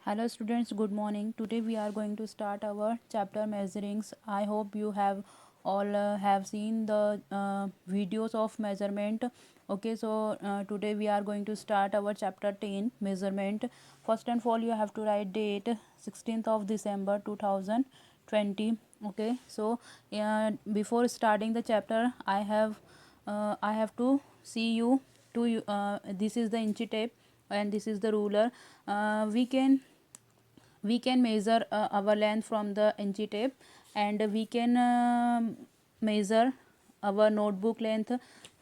Hello students, good morning. Today we are going to start our chapter measurings. I hope you have all have seen the videos of measurement. Okay, so today we are going to start our chapter 10 measurement. First and all, you have to write date 16th of December 2020. Okay, so before starting the chapter, I have to see you to this is the inchy tape and this is the ruler. We can measure our length from the inchy tape, and we can measure our notebook length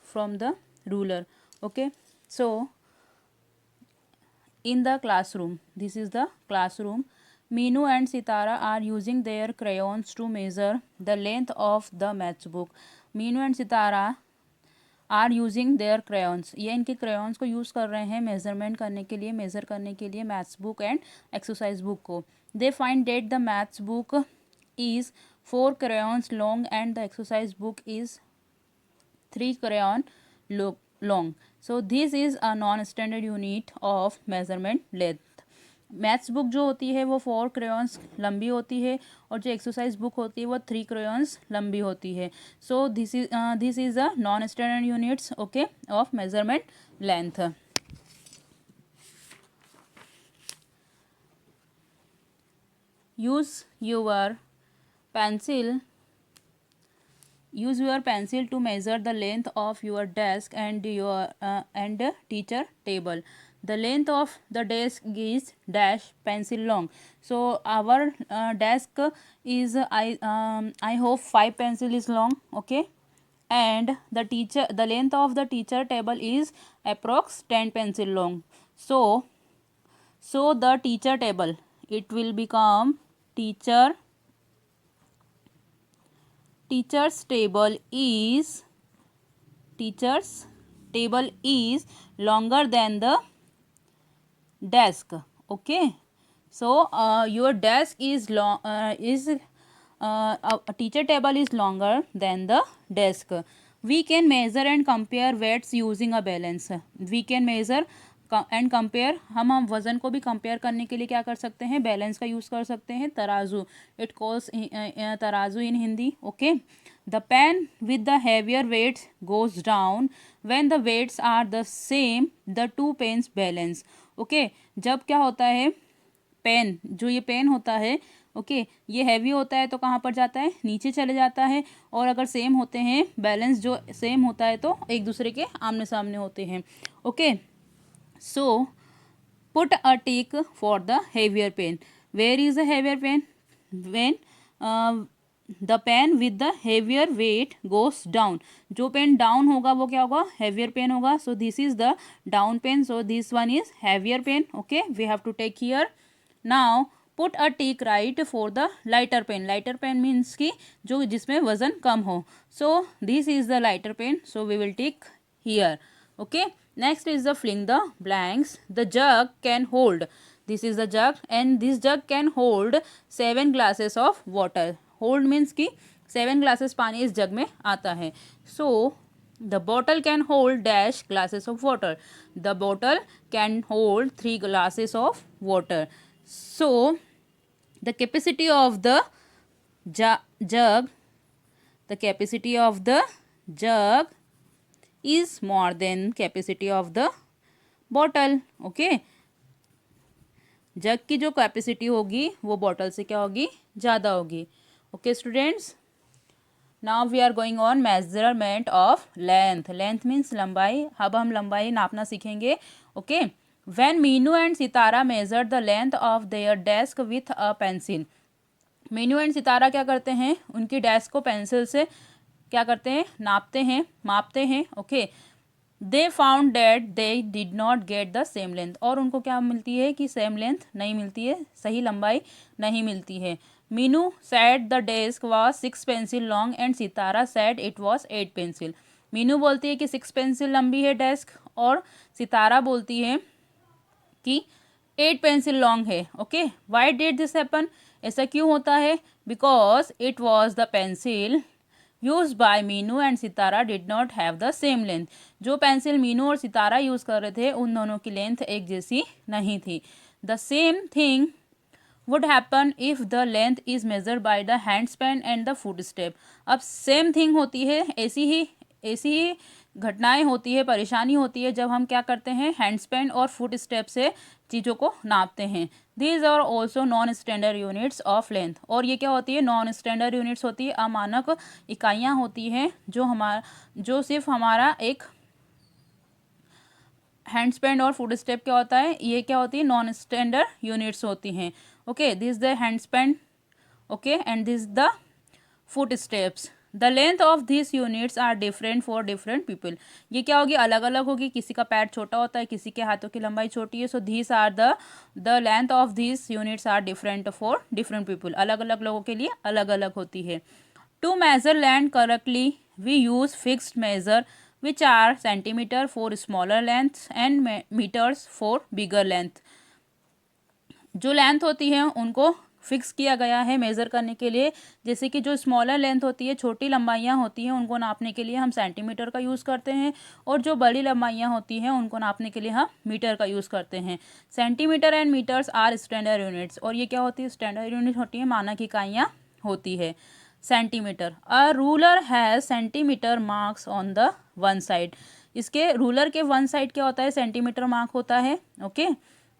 from the ruler. Okay, so in the classroom, this is the classroom. Meenu and Sitara are using their crayons to measure the length of the maths book. Meenu and Sitara are using their crayons, ये इनके crayons को use कर रहे हैं measurement करने के लिए, measure करने के लिए maths book and exercise book को. They find that the maths book is 4 crayons long and the exercise book is 3 crayon long. So this is a non standard unit of measurement length. Maths book जो होती है वो 4 crayons लंबी होती है और जो एक्सरसाइज बुक होती है वो 3 क्रेयॉन्स लंबी होती है. So this is a non standard units okay of measurement length. Use your pencil to measure the length of your desk and teacher table. The length of the desk is dash pencil long. So our desk is I hope 5 pencil is long. Okay, and the length of the teacher table is approx 10 pencil long. So the teacher table, it will become teacher's table is longer than the desk. Okay, so your desk is teacher table is longer than the desk. We can measure and compare weights using a balance. We can measure and compare, हम वज़न को भी compare करने के लिए क्या कर सकते हैं, बैलेंस का यूज़ कर सकते हैं, तराजू. इट कॉल्स तराजू in Hindi. Okay, the pan with the heavier weights goes down when the weights are the same, the two pans balance. Okay, जब क्या होता है, पेन जो ये पेन होता है, ओके, ये हैवी होता है तो कहाँ पर जाता है, नीचे चले जाता है. और अगर सेम होते हैं, बैलेंस जो सेम होता है तो एक दूसरे के आमने सामने होते हैं. Okay, so put a tick for the heavier pen. Where is the heavier pen? When the pen with the heavier weight goes down. जो पेन डाउन होगा वो क्या होगा, heavier pen होगा. So this is the down pen. So this one is heavier pen. Okay, we have to take here. Now put a tick right for the lighter pen. Lighter pen means कि जो जिसमें वजन कम हो. So this is the lighter pen. So we will tick here. Okay, next is the fill the blanks. The jug can hold, this is the jug, and this jug can hold 7 glasses of water. Hold means कि 7 glasses पानी इस जग में आता है. So the bottle can hold dash glasses of water. The bottle can hold 3 glasses of water. So the capacity of the jug, the capacity of the jug is more than capacity of the bottle. Okay, जग की जो capacity होगी वो bottle से क्या होगी, ज़्यादा होगी. Okay students, now we are going on measurement of length. Length means लंबाई. अब हम लंबाई नापना सीखेंगे. Okay, when Meenu and Sitara measure the length of their desk with a pencil. Meenu and Sitara क्या करते हैं, उनकी डेस्क को पेंसिल से क्या करते हैं, नापते हैं, मापते हैं. Okay, they found date they did not get the same length. और उनको क्या मिलती है कि सेम लेंथ नहीं मिलती है, सही लंबाई नहीं मिलती है. Meenu sad the desk was 6 pencil long and Sitara sad it was 8 pencil. Meenu बोलती है कि 6 पेंसिल लंबी है डेस्क, और सितारा बोलती है कि 8 पेंसिल लॉन्ग है. Okay, why did this happen, ऐसा क्यों होता है, because it was the pencil used by Meenu and Sitara did not have the same length. जो पेंसिल मीनू और सितारा यूज़ कर रहे थे उन दोनों की लेंथ एक जैसी नहीं थी. The same thing would happen if the length is measured by the hand span and the footstep. अब सेम थिंग होती है, ऐसी ही घटनाएं होती है, परेशानी होती है जब हम क्या करते हैं, हैंड स्पैन और फुट स्टेप से चीज़ों को नापते हैं. These are also non standard units of length. और ये क्या होती है, नॉन स्टैंडर्ड यूनिट्स होती है, अमानक इकाइयाँ होती हैं जो सिर्फ हमारा एक हैंड स्पैन और फुट स्टेप क्या होता है, ये क्या होती है, नॉन स्टैंडर्ड यूनिट्स होती हैं. Okay, this the hand span, okay, and this the foot steps. The length of this units are different for different people. ये क्या होगी, अलग अलग होगी. किसी का पैर छोटा होता है, किसी के हाथों की लंबाई छोटी है. So this are the length of this units are different for different people. अलग अलग लोगों के लिए अलग अलग होती है. To measure length correctly we use fixed measure which are centimeter for smaller lengths and meters for bigger length. जो लेंथ होती है उनको फिक्स किया गया है मेज़र करने के लिए. जैसे कि जो स्मॉलर लेंथ होती है, छोटी लंबाइयाँ होती हैं, उनको नापने के लिए हम सेंटीमीटर का यूज़ करते हैं. और जो बड़ी लंबाइयाँ होती हैं उनको नापने के लिए हम मीटर का यूज़ करते हैं. Centimeter and meters are standard units. और ये क्या होती है, स्टैंडर्ड यूनिट होती है, मानक इकाइयाँ होती है. Centimeter, a ruler has centimeter marks on the one side. इसके रूलर के वन साइड क्या होता है, सेंटीमीटर मार्क होता है. Okay,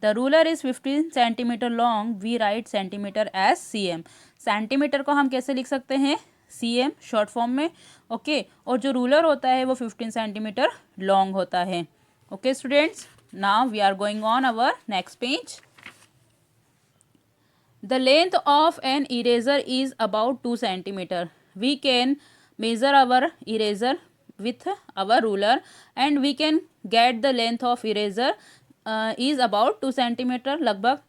the ruler is 15 centimeter long. We write centimeter as cm. Centimeter को हम कैसे लिख सकते हैं, cm शॉर्ट फॉर्म में. ओके, और जो रूलर होता है वो 15 सेंटीमीटर लॉन्ग होता है. Okay students, now we are going on our next page. The length of an eraser is about 2 centimeter. We can measure our eraser with our ruler and we can get the length of eraser is about 2 centimeter. लगभग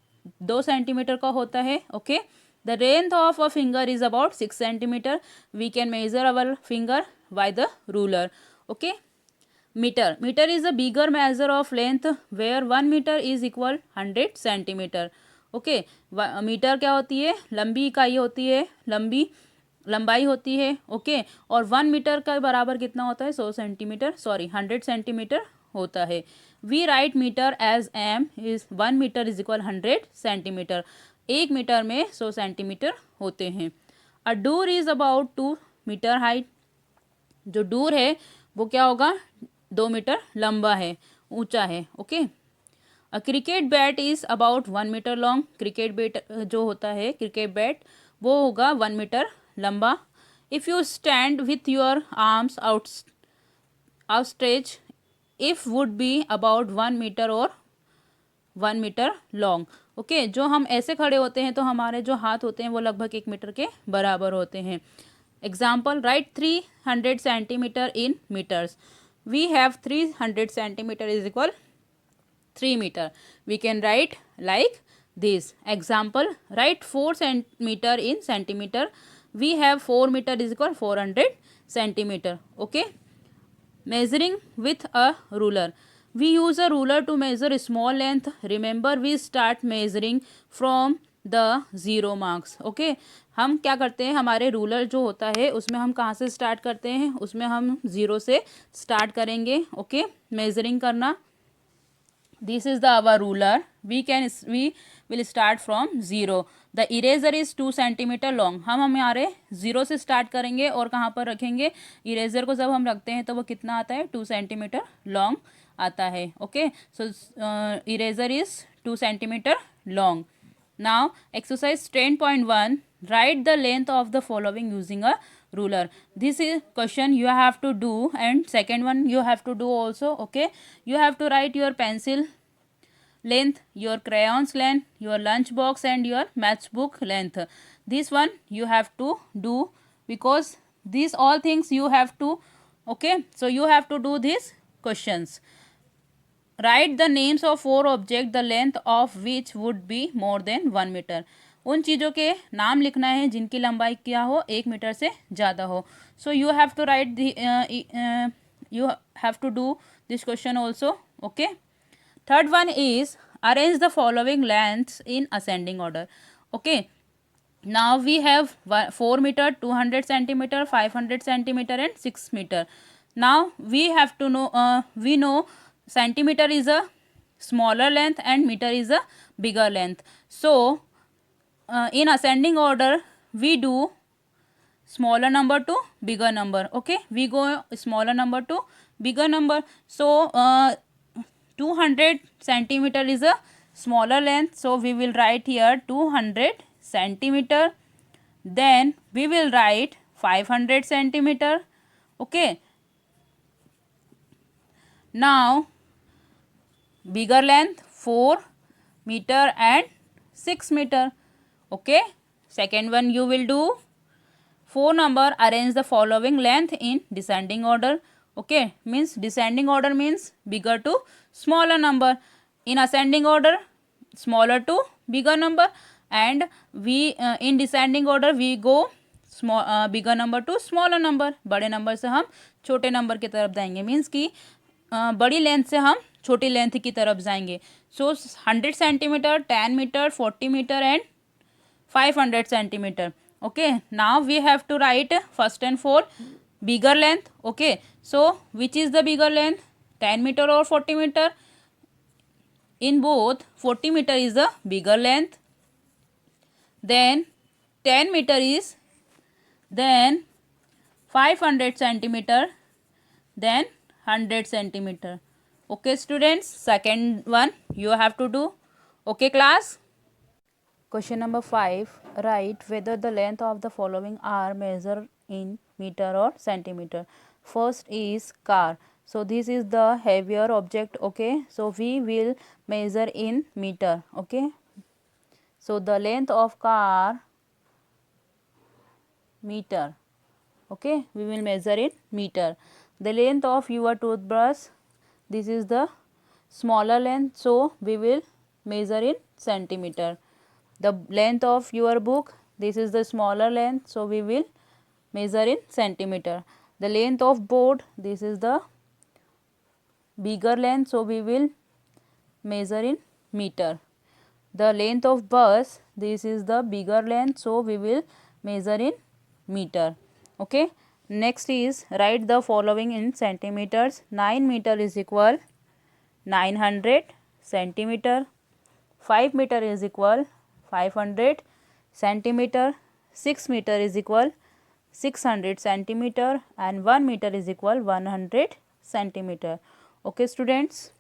2 centimetre का होता है. Okay. The length of a finger is about 6 centimeter. We can measure our finger by the ruler. Okay. Meter. Meter is a bigger measure of length where 1 meter is equal 100 centimeter. Okay, meter क्या होती है, लंबी इकाई होती है, लंबाई होती है. ओके, और 1 मीटर का बराबर कितना होता है, 100 सेंटीमीटर होता है. We write metre as M. Is 1 metre is equal 100 centimetre. 1 metre में 100 सेंटीमीटर होते हैं. A door is about 2 metre height. जो डूर है वो क्या होगा, 2 मीटर लंबा है, ऊंचा है. Okay, a cricket bat is about 1 meter long. Cricket bat जो होता है, क्रिकेट बैट वो होगा 1 मीटर लंबा. If you stand with your arms outstretch if would be about 1 meter और 1 मीटर लॉन्ग. ओके, जो हम ऐसे खड़े होते हैं तो हमारे जो हाथ होते हैं वो लगभग 1 मीटर के बराबर होते हैं. Example, right 300 centimeter in meters. We have 300 centimeter is equal 3 meter. We can write like this. Example, write 4 centimeter in centimeter. We have 4 meter is equal 400 centimeter. Okay. Measuring with a ruler. We use a ruler to measure a small length. Remember, we start measuring from the 0 marks. Okay. हम क्या करते हैं, हमारे ruler जो होता है उसमें हम कहाँ से स्टार्ट करते हैं, उसमें हम 0 से स्टार्ट करेंगे. ओके, मेजरिंग करना. This is our ruler. We will start from 0. The eraser is 2 centimeter long. हम हमारे 0 से स्टार्ट करेंगे और कहाँ पर रखेंगे, इरेजर को जब हम रखते हैं तो वो कितना आता है, 2 सेंटीमीटर लॉन्ग आता है. Okay, so eraser is 2 centimetre long. Now exercise 10.1. Write the length of the following using a ruler. This is question you have to do, and second one you have to do also. Okay, you have to write your pencil length, your crayons length, your lunch box and your matchbook length. This one you have to do because these all things you have to. Okay, so you have to do these questions. Write the names of 4 objects the length of which would be more than 1 meter. उन चीज़ों के नाम लिखना है जिनकी लंबाई क्या हो, 1 मीटर से ज़्यादा हो. So you have to write you have to do this question also. Okay, third one is arrange the following lengths in ascending order. Okay, now we have 4 meter, 200 centimeter, 500 centimeter and 6 meter. Now we have to know, we know centimeter is a smaller length and meter is a bigger length. So in ascending order we do smaller number to bigger number. Okay, we go smaller number to bigger number. So 200 centimeter is a smaller length, so we will write here 200 centimeter. Then we will write 500 centimeter. Okay, now bigger length 4 meter and 6 meter. Okay, second one you will do 4 number, arrange the following length in descending order. Okay, means descending order means bigger to smaller number. In ascending order smaller to bigger number, and we in descending order we go small bigger number to smaller number. बड़े number से हम छोटे number की तरफ जाएंगे, means कि बड़ी length से हम छोटी लेंथ की तरफ जाएंगे. So 100 centimeter, 10 meter, 40 meter and 500 centimeter. Okay, now we have to write first and for bigger length. Okay, so which is the bigger length, 10 meter or 40 meter? In both 40 meter is the bigger length, then 10 meter is, then 500 centimeter, then 100 centimeter. Okay students, second one you have to do. Okay class. Question number 5. Write whether the length of the following are measured in meter or centimeter. First is car. So this is the heavier object. Okay, so we will measure in meter. Okay, so the length of car, meter. Okay, we will measure in meter. The length of your toothbrush, this is the smaller length, so we will measure in centimeter. The length of your book, this is the smaller length, so we will measure in centimeter. The length of board, this is the bigger length, so we will measure in meter. The length of bus, this is the bigger length, so we will measure in meter. Okay, next is write the following in centimeters. 9 meter is equal 900 centimeter, 5 meter is equal 500 centimeter, 6 meter is equal 600 centimeter, and 1 meter is equal 100 centimeter. Okay students.